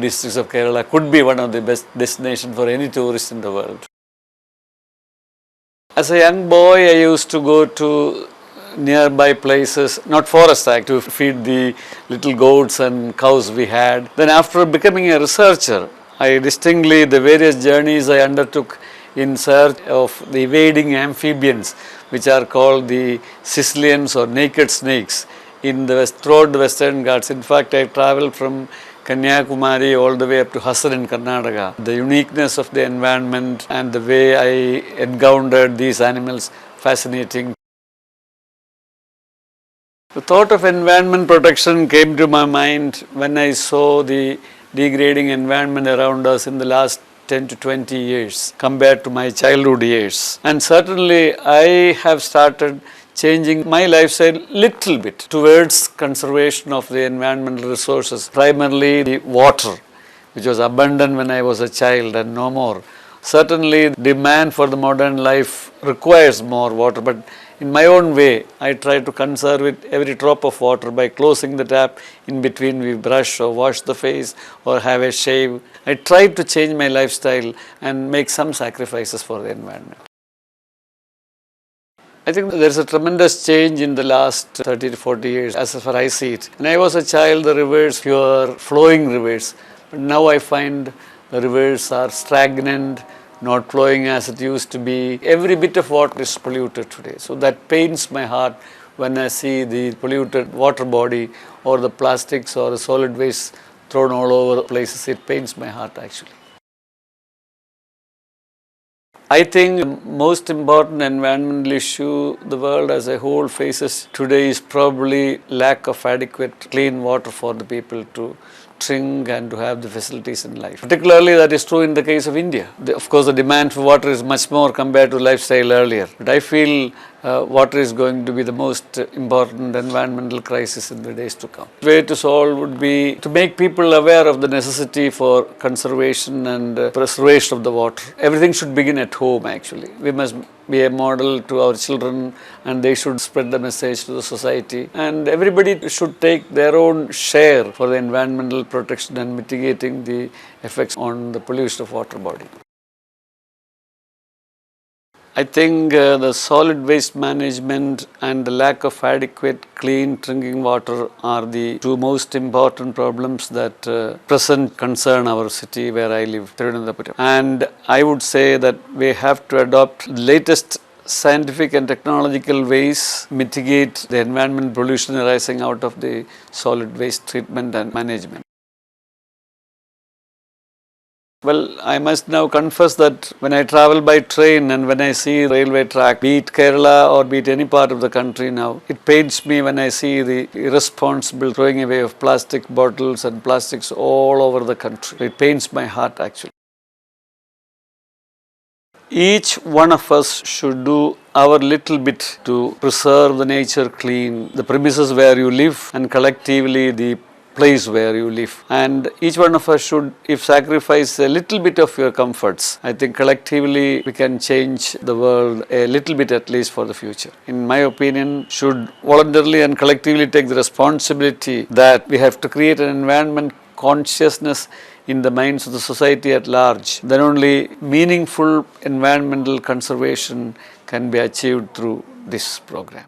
districts of Kerala could be one of the best destinations for any tourist in the world. As a young boy, I used to go to nearby places, not forests, to feed the little goats and cows we had. Then after becoming a researcher, I distinctly the various journeys I undertook in search of the evading amphibians, which are called the Sicilians or naked snakes throughout the Western Ghats. In fact, I traveled from Kanyakumari all the way up to Hassan in Karnataka. The uniqueness of the environment and the way I encountered these animals, fascinating. The thought of environment protection came to my mind when I saw the degrading environment around us in the last 10 to 20 years compared to my childhood years. And certainly I have started changing my lifestyle little bit towards conservation of the environmental resources, primarily the water, which was abundant when I was a child and no more. Certainly demand for the modern life requires more water, but in my own way, I try to conserve it, every drop of water, by closing the tap in between we brush or wash the face or have a shave. I try to change my lifestyle and make some sacrifices for the environment. I think there is a tremendous change in the last 30 to 40 years as far as I see it. When I was a child, the rivers were flowing rivers, but now I find the rivers are stagnant, not flowing as it used to be. Every bit of water is polluted today. So that pains my heart when I see the polluted water body or the plastics or the solid waste thrown all over places. It pains my heart actually. I think the most important environmental issue the world as a whole faces today is probably lack of adequate clean water for the people to drink and to have the facilities in life. Particularly that is true in the case of India. Of course, the demand for water is much more compared to lifestyle earlier. But I feel water is going to be the most important environmental crisis in the days to come. The way to solve would be to make people aware of the necessity for conservation and preservation of the water. Everything should begin at home actually. We must be a model to our children and they should spread the message to the society, and everybody should take their own share for the environmental protection and mitigating the effects on the pollution of water body. I think the solid waste management and the lack of adequate clean drinking water are the two most important problems that present concern our city where I live, Thiruvananthapuram. And I would say that we have to adopt the latest scientific and technological ways mitigate the environmental pollution arising out of the solid waste treatment and management. Well, I must now confess that when I travel by train and when I see railway track, be it Kerala or be it any part of the country now, it pains me when I see the irresponsible throwing away of plastic bottles and plastics all over the country. It pains my heart actually. Each one of us should do our little bit to preserve the nature clean, the premises where you live and collectively the place where you live. And each one of us should, if sacrifice a little bit of your comforts, I think collectively we can change the world a little bit at least for the future. In my opinion, should voluntarily and collectively take the responsibility that we have to create an environment consciousness in the minds of the society at large. Then only meaningful environmental conservation can be achieved through this program.